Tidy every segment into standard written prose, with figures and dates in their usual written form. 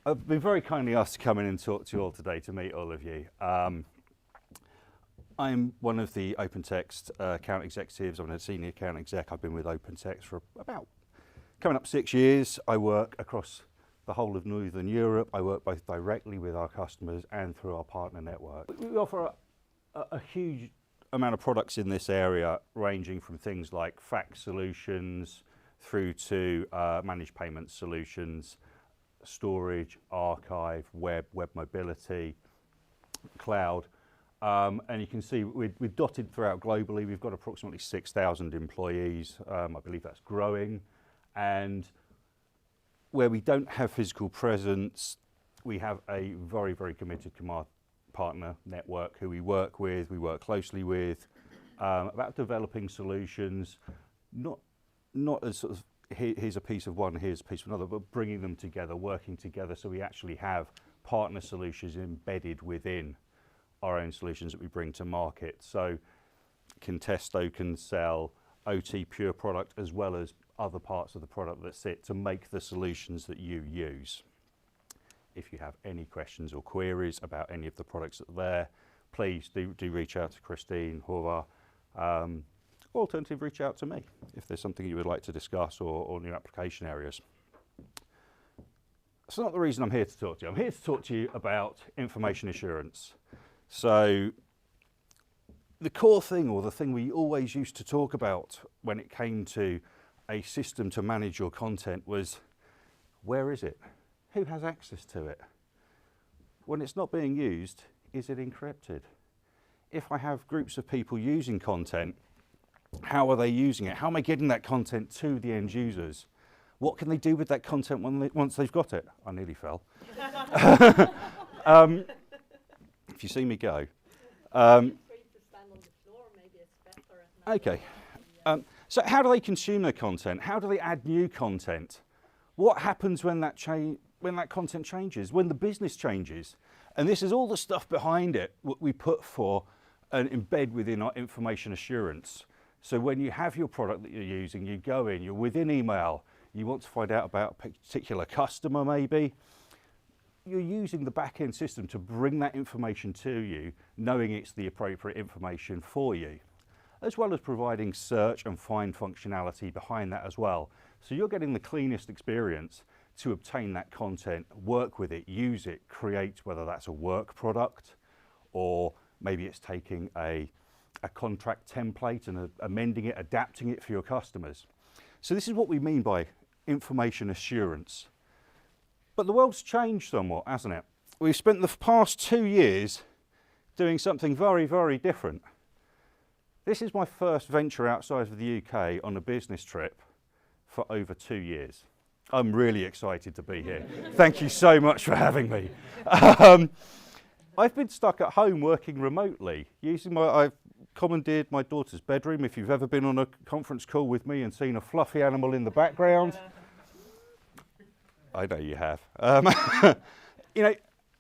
I've been very kindly asked to come in and talk to you all today, to meet all of you. I'm one of the OpenText account executives. I'm a senior account exec. I've been with OpenText for about coming up 6 years. I work across the whole of Northern Europe. I work both directly with our customers and through our partner network. We offer a huge amount of products in this area, ranging from things like fax solutions through to managed payment solutions, storage, archive, web mobility, cloud. And you can see we're dotted throughout globally. We've got approximately 6,000 employees. I believe that's growing. And where we don't have physical presence, we have a very, very committed partner network who we work closely with, about developing solutions, not as sort of here's a piece of one, here's a piece of another, but bringing them together, working together, so we actually have partner solutions embedded within our own solutions that we bring to market. So Contesto can sell OT pure product as well as other parts of the product that sit to make the solutions that you use. If you have any questions or queries about any of the products that are there, please do reach out to Christine, Horvar, or alternatively reach out to me if there's something you would like to discuss or new application areas. That's not the reason I'm here to talk to you. I'm here to talk to you about information assurance. So the core thing, or the thing we always used to talk about when it came to a system to manage your content, was where is it? Who has access to it? When it's not being used, is it encrypted? If I have groups of people using content, how are they using it? How am I getting that content to the end users? What can they do with that content once they've got it? I nearly fell. If you see me go. Okay. So how do they consume their content? How do they add new content? What happens when that content changes, when the business changes? And this is all the stuff behind it, what we put for and embed within our information assurance. So when you have your product that you're using, you go in, you're within email, you want to find out about a particular customer maybe, you're using the back-end system to bring that information to you, knowing it's the appropriate information for you, as well as providing search and find functionality behind that as well. So you're getting the cleanest experience to obtain that content, work with it, use it, create, whether that's a work product, or maybe it's taking a contract template and amending it, adapting it for your customers. So this is what we mean by information assurance. But the world's changed somewhat, hasn't it? We've spent the past 2 years doing something very, very different. This is my first venture outside of the UK on a business trip for over 2 years. I'm really excited to be here. Thank you so much for having me. I've been stuck at home working remotely, I've commandeered my daughter's bedroom. If you've ever been on a conference call with me and seen a fluffy animal in the background, I know you have.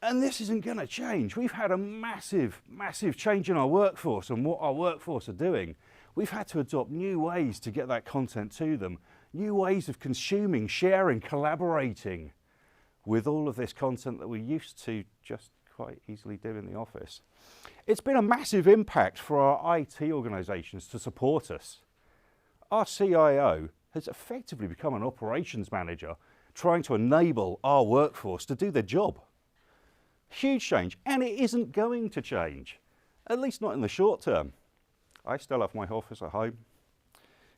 And this isn't going to change. We've had a massive, massive change in our workforce and what our workforce are doing. We've had to adopt new ways to get that content to them, new ways of consuming, sharing, collaborating with all of this content that we used to just quite easily do in the office. It's been a massive impact for our IT organisations to support us. Our CIO has effectively become an operations manager, trying to enable our workforce to do their job. Huge change, and it isn't going to change, at least not in the short term. I still have my office at home.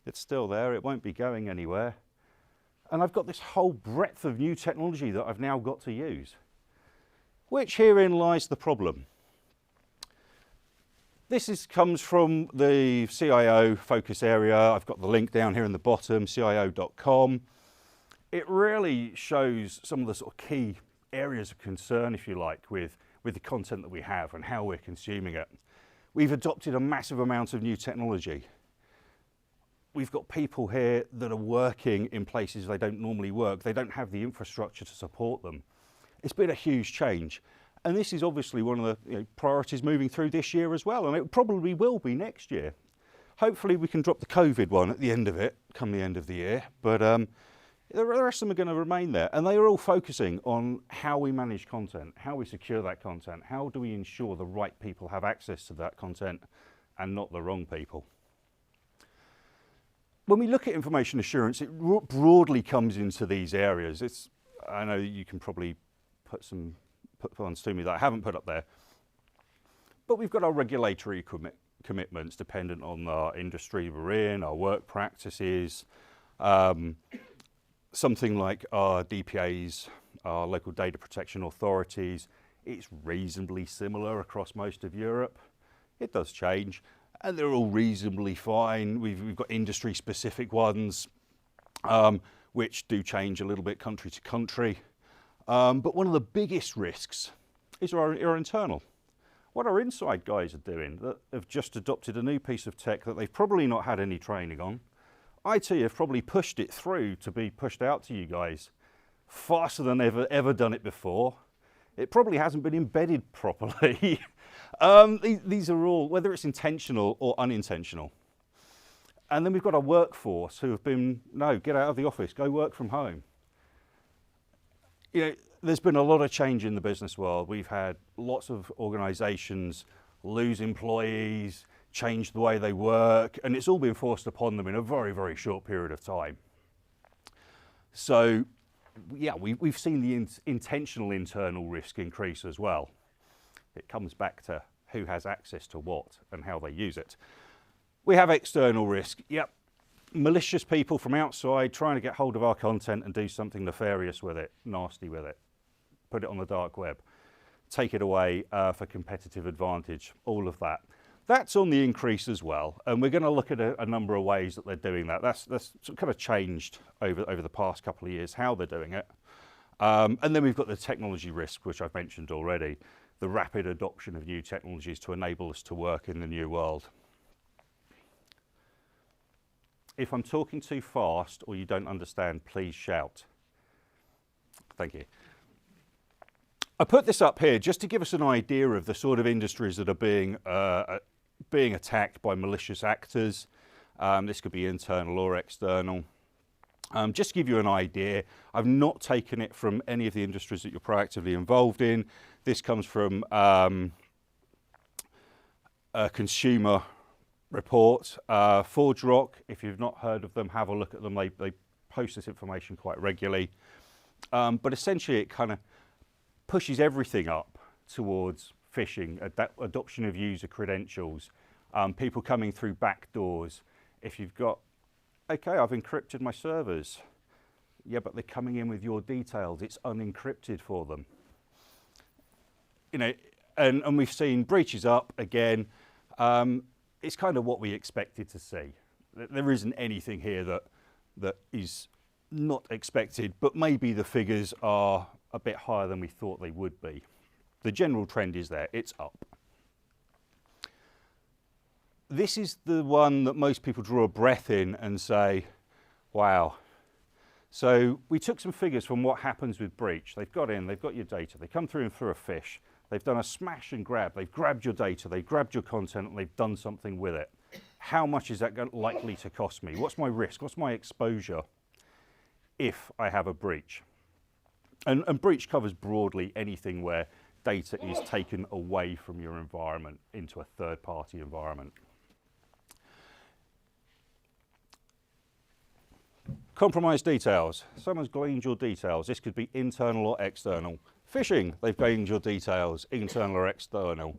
It's still there, it won't be going anywhere. And I've got this whole breadth of new technology that I've now got to use. Which herein lies the problem. This comes from the CIO focus area. I've got the link down here in the bottom, cio.com. It really shows some of the sort of key areas of concern, if you like, with the content that we have and how we're consuming it. We've adopted a massive amount of new technology. We've got people here that are working in places they don't normally work. They don't have the infrastructure to support them. It's been a huge change. And this is obviously one of the priorities moving through this year as well, and it probably will be next year. Hopefully we can drop the COVID one at the end of it, come the end of the year, but The rest of them are going to remain there, and they are all focusing on how we manage content, how we secure that content, how do we ensure the right people have access to that content and not the wrong people. When we look at information assurance, it broadly comes into these areas. I know you can probably put ones to me that I haven't put up there, but we've got our regulatory commitments dependent on our industry we're in, our work practices, something like our DPAs, our local data protection authorities. It's reasonably similar across most of Europe. It does change, and they're all reasonably fine. We've got industry-specific ones, which do change a little bit country to country. But one of the biggest risks is our internal. What our inside guys are doing that have just adopted a new piece of tech that they've probably not had any training on. IT have probably pushed it through to be pushed out to you guys faster than ever done it before. It probably hasn't been embedded properly. These are all, whether it's intentional or unintentional. And then we've got our workforce who have been, no, get out of the office, go work from home. You know, there's been a lot of change in the business world. We've had lots of organisations lose employees, change the way they work, and it's all been forced upon them in a very, very short period of time. So, yeah, we've seen the intentional internal risk increase as well. It comes back to who has access to what and how they use it. We have external risk. Yep, malicious people from outside trying to get hold of our content and do something nefarious with it, nasty with it, put it on the dark web, take it away for competitive advantage, all of that. That's on the increase as well, and we're going to look at a number of ways that they're doing that. That's kind of changed over the past couple of years, how they're doing it. And then we've got the technology risk, which I've mentioned already, the rapid adoption of new technologies to enable us to work in the new world. If I'm talking too fast or you don't understand, please shout. Thank you. I put this up here just to give us an idea of the sort of industries that are being attacked by malicious actors. This could be internal or external. Just to give you an idea, I've not taken it from any of the industries that you're proactively involved in. This comes from a consumer report. ForgeRock, if you've not heard of them, have a look at them. They post this information quite regularly. But essentially it kind of pushes everything up towards phishing, adoption of user credentials, people coming through back doors. If you've got, okay, I've encrypted my servers. Yeah, but they're coming in with your details. It's unencrypted for them. You know, and we've seen breaches up again. It's kind of what we expected to see. There isn't anything here that is not expected, but maybe the figures are a bit higher than we thought they would be. The general trend is there, it's up. This is the one that most people draw a breath in and say, wow. So we took some figures from what happens with breach. They've got in, they've got your data, they come through and through a phish. They've done a smash and grab, they've grabbed your data, they've grabbed your content, and they've done something with it. How much is that likely to cost me? What's my risk? What's my exposure if I have a breach? And breach covers broadly anything where data is taken away from your environment into a third-party environment. Compromised details. Someone's gleaned your details. This could be internal or external. Phishing, they've gained your details, internal or external.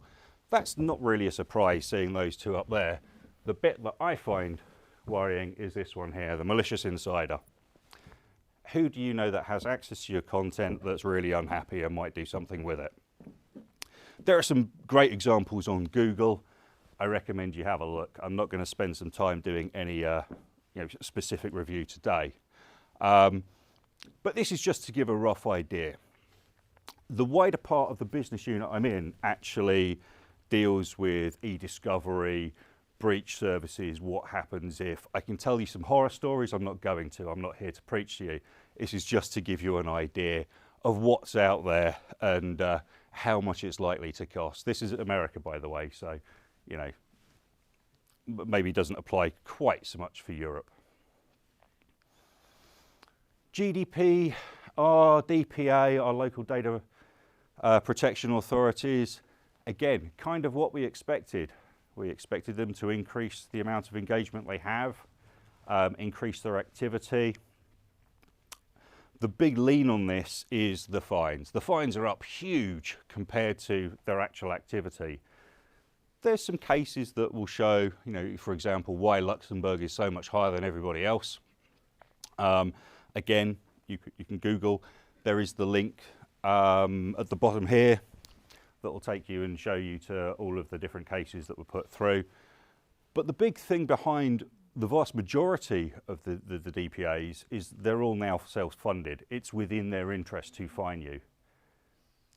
That's not really a surprise seeing those two up there. The bit that I find worrying is this one here, the malicious insider. Who do you know that has access to your content that's really unhappy and might do something with it? There are some great examples on Google. I recommend you have a look. I'm not going to spend some time doing any specific review today. But this is just to give a rough idea. The wider part of the business unit I'm in actually deals with e-discovery, breach services, what happens if. I can tell you some horror stories. I'm not going to. I'm not here to preach to you. This is just to give you an idea of what's out there and how much it's likely to cost. This is America, by the way, so, you know, maybe doesn't apply quite so much for Europe. GDP, our DPA, our local data protection authorities, again, kind of what we expected. We expected them to increase the amount of engagement they have, increase their activity. The big lean on this is the fines. The fines are up huge compared to their actual activity. There's some cases that will show, you know, for example, why Luxembourg is so much higher than everybody else. Again, you can Google. There is the link at the bottom here that will take you and show you to all of the different cases that were put through. But the big thing behind the vast majority of the DPAs is they're all now self-funded. It's within their interest to fine you,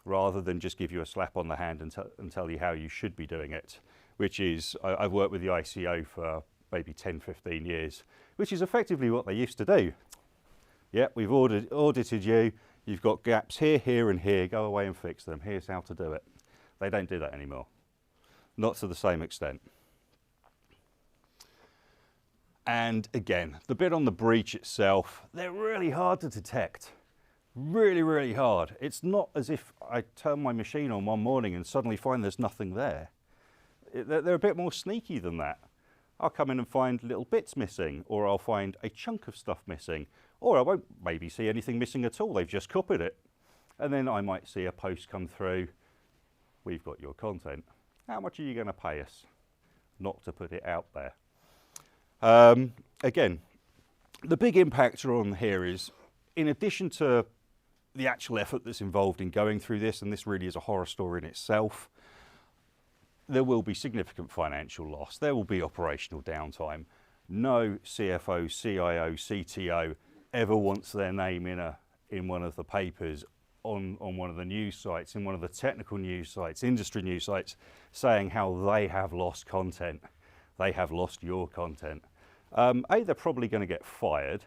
rather than just give you a slap on the hand and tell you how you should be doing it, which is, I've worked with the ICO for maybe 10, 15 years, which is effectively what they used to do. Yeah, we've audited you, you've got gaps here, here and here, go away and fix them, here's how to do it. They don't do that anymore, not to the same extent. And again, the bit on the breach itself, they're really hard to detect. Really, really hard. It's not as if I turn my machine on one morning and suddenly find there's nothing there. They're a bit more sneaky than that. I'll come in and find little bits missing, or I'll find a chunk of stuff missing, or I won't maybe see anything missing at all. They've just copied it. And then I might see a post come through. We've got your content. How much are you going to pay us not to put it out there? Again, the big impactor on here is, in addition to the actual effort that's involved in going through this, and this really is a horror story in itself, there will be significant financial loss. There will be operational downtime. No CFO, CIO, CTO ever wants their name in one of the papers, on one of the news sites, in one of the technical news sites, industry news sites, saying how they have lost content. They have lost your content. They're probably going to get fired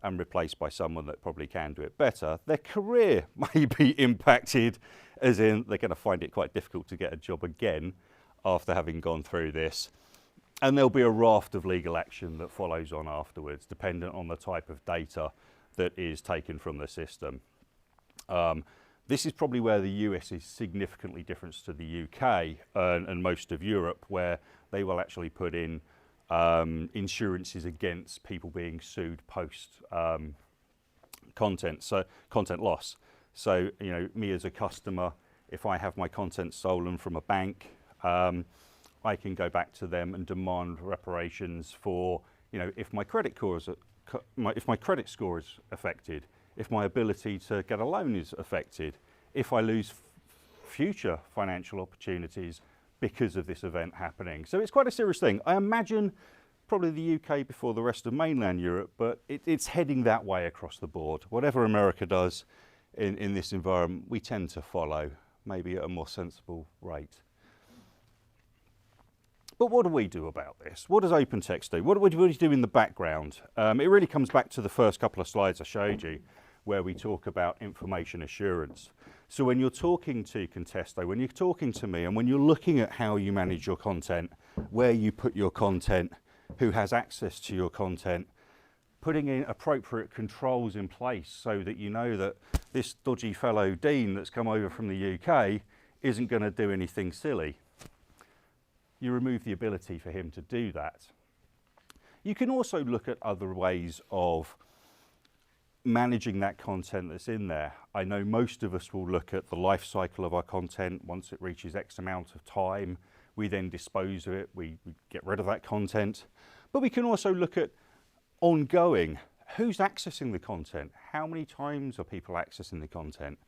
and replaced by someone that probably can do it better. Their career may be impacted, as in they're going to find it quite difficult to get a job again after having gone through this. And there'll be a raft of legal action that follows on afterwards, dependent on the type of data that is taken from the system. This is probably where the US is significantly different to the UK and most of Europe, where they will actually put in insurances against people being sued post content loss. So, you know, me as a customer, if I have my content stolen from a bank, I can go back to them and demand reparations for, you know, if my credit score is affected, if my ability to get a loan is affected, if I lose future financial opportunities because of this event happening. So it's quite a serious thing. I imagine probably the UK before the rest of mainland Europe, but it's heading that way across the board. Whatever America does in this environment, we tend to follow, maybe at a more sensible rate. But what do we do about this? What does OpenText do? What do we do in the background? It really comes back to the first couple of slides I showed you, where we talk about information assurance. So when you're talking to Contesto, when you're talking to me, and when you're looking at how you manage your content, where you put your content, who has access to your content, putting in appropriate controls in place so that you know that this dodgy fellow Dean that's come over from the UK isn't going to do anything silly. You remove the ability for him to do that. You can also look at other ways of managing that content that's in there. I know most of us will look at the life cycle of our content. Once it reaches X amount of time, we then dispose of it, we get rid of that content. But we can also look at ongoing. Who's accessing the content? How many times are people accessing the content?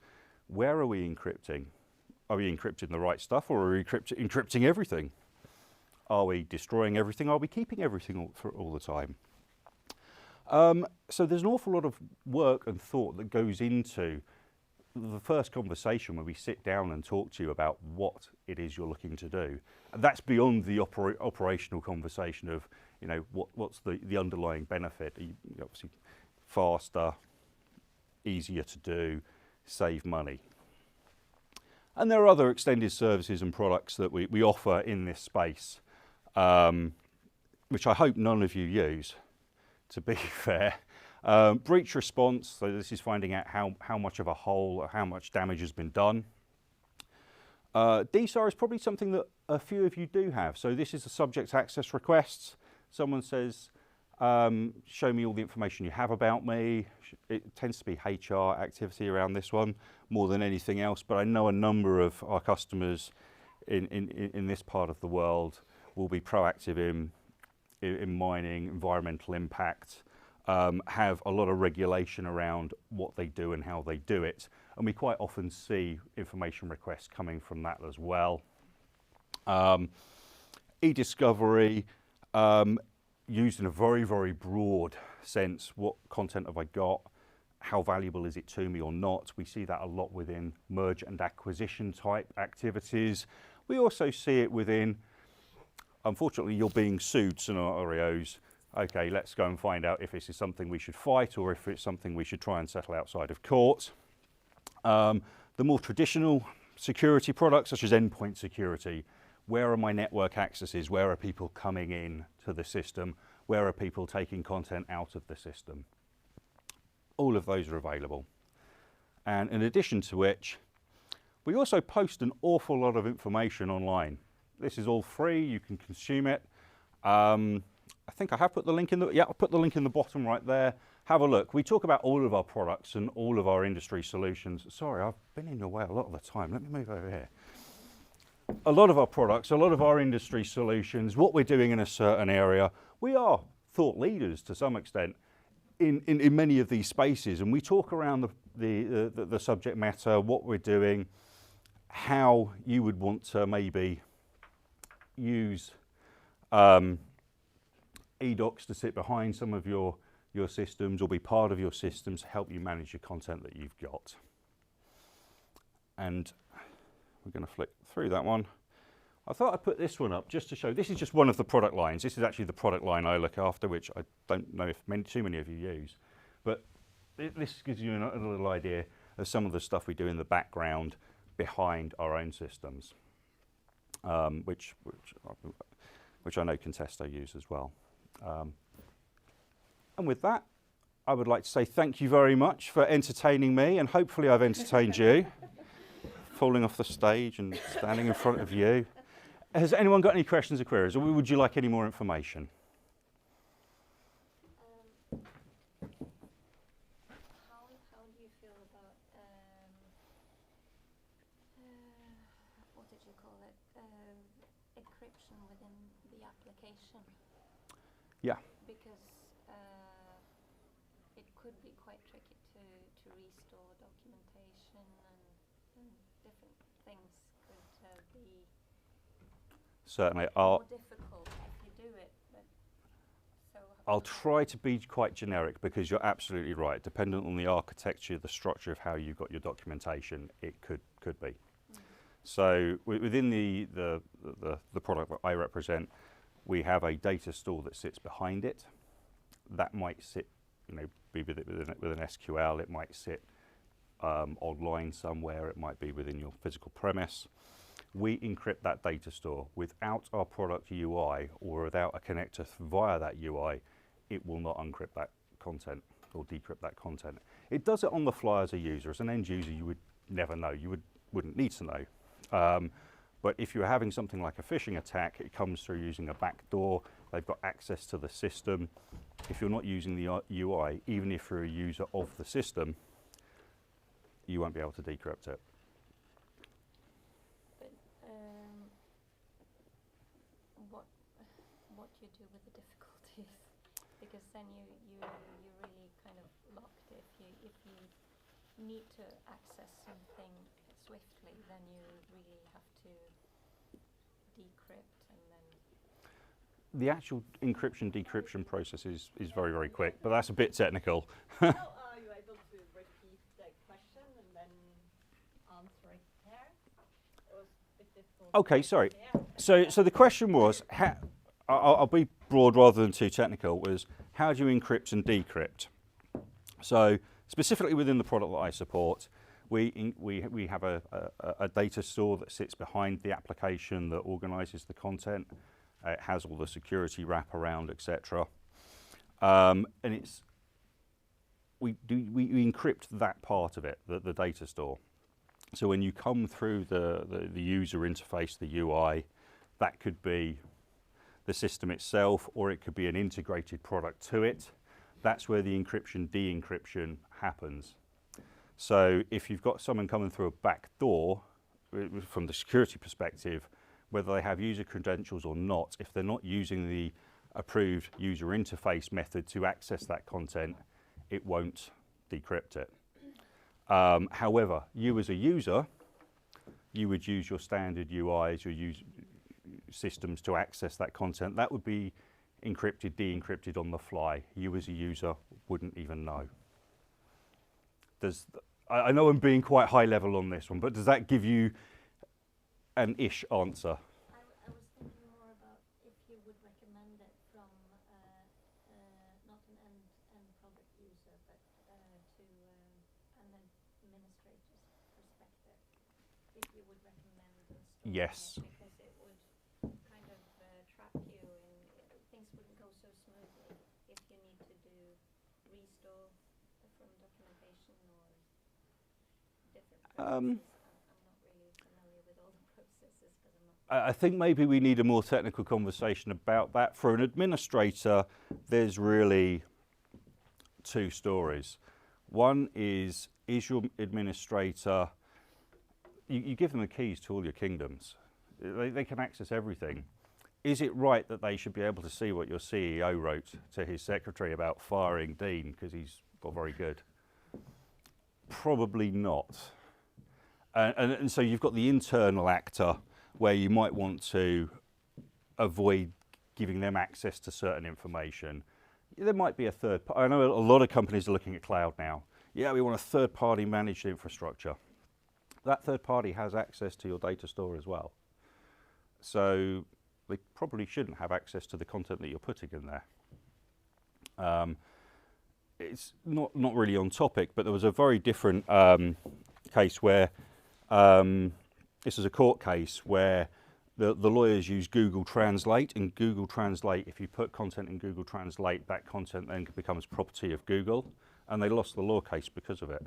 Where are we encrypting? Are we encrypting the right stuff, or are we encrypting everything? Are we destroying everything? Are we keeping everything all the time? So there's an awful lot of work and thought that goes into the first conversation when we sit down and talk to you about what it is you're looking to do. And that's beyond the operational conversation of, you know, what's the underlying benefit. Obviously faster, easier to do, save money. And there are other extended services and products that we offer in this space, which I hope none of you use, to be fair. Breach response, so this is finding out how much of a hole or how much damage has been done. DSAR is probably something that a few of you do have. So this is a subject access request. Someone says, show me all the information you have about me. It tends to be HR activity around this one more than anything else, but I know a number of our customers in this part of the world will be proactive in mining, environmental impact, have a lot of regulation around what they do and how they do it. And we quite often see information requests coming from that as well. E-discovery, used in a very, very broad sense. What content have I got? How valuable is it to me or not? We see that a lot within merge and acquisition type activities. We also see it within, unfortunately, you're being sued scenarios. Okay, let's go and find out if this is something we should fight or if it's something we should try and settle outside of court. The more traditional security products, such as endpoint security, where are my network accesses? Where are people coming in to the system? Where are people taking content out of the system? All of those are available. And in addition to which, we also post an awful lot of information online. This is all free, you can consume it. I think I have put the link in the, yeah, I'll put the link in the bottom right there. Have a look. We talk about all of our products and all of our industry solutions. Sorry, I've been in your way a lot of the time. Let me move over here. A lot of our products, a lot of our industry solutions, what we're doing in a certain area, we are thought leaders to some extent in many of these spaces. And we talk around the subject matter, what we're doing, how you would want to maybe use eDocs to sit behind some of your systems or be part of your systems, help you manage your content that you've got. And we're going to flick through that one. I thought I'd put this one up just to show, this is just one of the product lines. This is actually the product line I look after, which I don't know if too many of you use. But this gives you a little idea of some of the stuff we do in the background behind our own systems, which I know Contesto use as well. And with that, I would like to say thank you very much for entertaining me, and hopefully I've entertained you. Falling off the stage and standing in front of you. Has anyone got any questions or queries, or would you like any more information? How do you feel about what did you call it? Encryption within the application? Yeah. Because it could be quite tricky to restore documentation and different things could be Certainly. more difficult if you do it. But so I'll try to be quite generic because you're absolutely right. Dependent on the architecture, the structure of how you've got your documentation, it could be. Mm-hmm. So within the product that I represent, we have a data store that sits behind it. That might sit, be with an SQL. It might sit online somewhere. It might be within your physical premise. We encrypt that data store. Without our product UI or without a connector via that UI, it will not encrypt that content or decrypt that content. It does it on the fly as a user. As an end user, you would never know. You wouldn't need to know. But if you're having something like a phishing attack, it comes through using a backdoor. They've got access to the system. If you're not using the UI, even if you're a user of the system, you won't be able to decrypt it. But what you do with the difficulties? Because then you really kind of locked. If you need to access something swiftly, then you really have to decrypt and then. The actual encryption-decryption process is very, very quick, but that's a bit technical. How are you able to repeat the question and then answer it there? It was a bit difficult. Okay, sorry. So the question was, I'll be broad rather than too technical, was how do you encrypt and decrypt? So specifically within the product that I support, we have a data store that sits behind the application that organizes the content. It has all the security wraparound, etc. And it's we encrypt that part of it, the data store. So when you come through the user interface, the UI, that could be the system itself, or it could be an integrated product to it. That's where the encryption, de-encryption happens. So if you've got someone coming through a back door, from the security perspective, whether they have user credentials or not, if they're not using the approved user interface method to access that content, it won't decrypt it. However, you as a user, you would use your standard UIs, your user systems to access that content. That would be encrypted, de-encrypted on the fly. You as a user wouldn't even know. I know I'm being quite high level on this one, but does that give you an ish answer? I was thinking more about if you would recommend it from not an end product user, but to an administrator's perspective. If you would recommend installing Yes. it, because it would kind of trap you and things wouldn't go so smoothly if you need to do restore from documentation or different processes. I'm not really familiar with all the processes because I'm not. I think maybe we need a more technical conversation about that. For an administrator, there's really two stories. One is your administrator, you give them the keys to all your kingdoms. They can access everything. Is it right that they should be able to see what your CEO wrote to his secretary about firing Dean because he's got very good? Probably not. And so you've got the internal actor where you might want to avoid giving them access to certain information. There might be a third party. I know a lot of companies are looking at cloud now. Yeah, we want a third party managed infrastructure. That third party has access to your data store as well. So they probably shouldn't have access to the content that you're putting in there. It's not really on topic, but there was a very different case where this is a court case where the lawyers use Google Translate, and Google Translate, if you put content in Google Translate, that content then becomes property of Google, and they lost the law case because of it.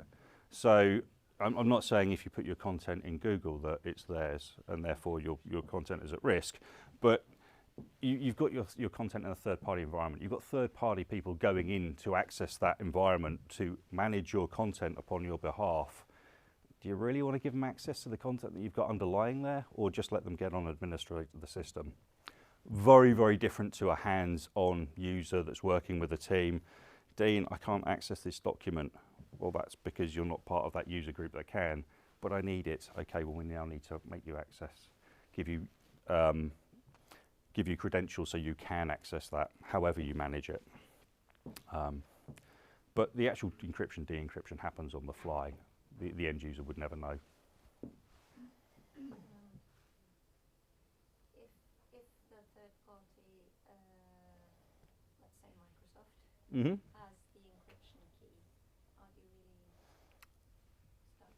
So I'm not saying if you put your content in Google that it's theirs and therefore your content is at risk, but you've got your content in a third-party environment. You've got third-party people going in to access that environment to manage your content upon your behalf. Do you really want to give them access to the content that you've got underlying there, or just let them get on and administrate the system? Very, very different to a hands-on user that's working with a team. Dean, I can't access this document. Well, that's because you're not part of that user group that can, but I need it. Okay, well, we now need to make you access, give you credentials so you can access that, however you manage it. But the actual encryption, de-encryption happens on the fly. The end user would never know. If the third party, let's say Microsoft, Mm-hmm. has the encryption key, are you really stuck?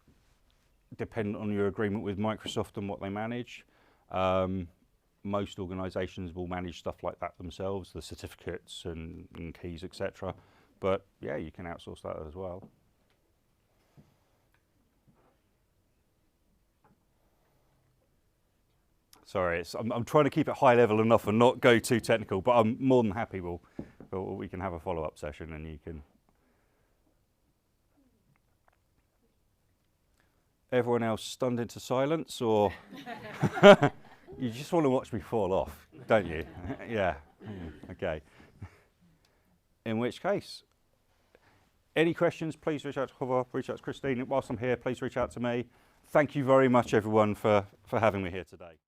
Dependent on your agreement with Microsoft and what they manage. Most organisations will manage stuff like that themselves, the certificates and keys, etc. But yeah, you can outsource that as well. Sorry, I'm trying to keep it high level enough and not go too technical, but I'm more than happy we can have a follow-up session and you can. Everyone else stunned into silence, or you just want to watch me fall off, don't you? Yeah, okay. In which case, any questions, please reach out to Hover, reach out to Christine. Whilst I'm here, please reach out to me. Thank you very much, everyone, for having me here today.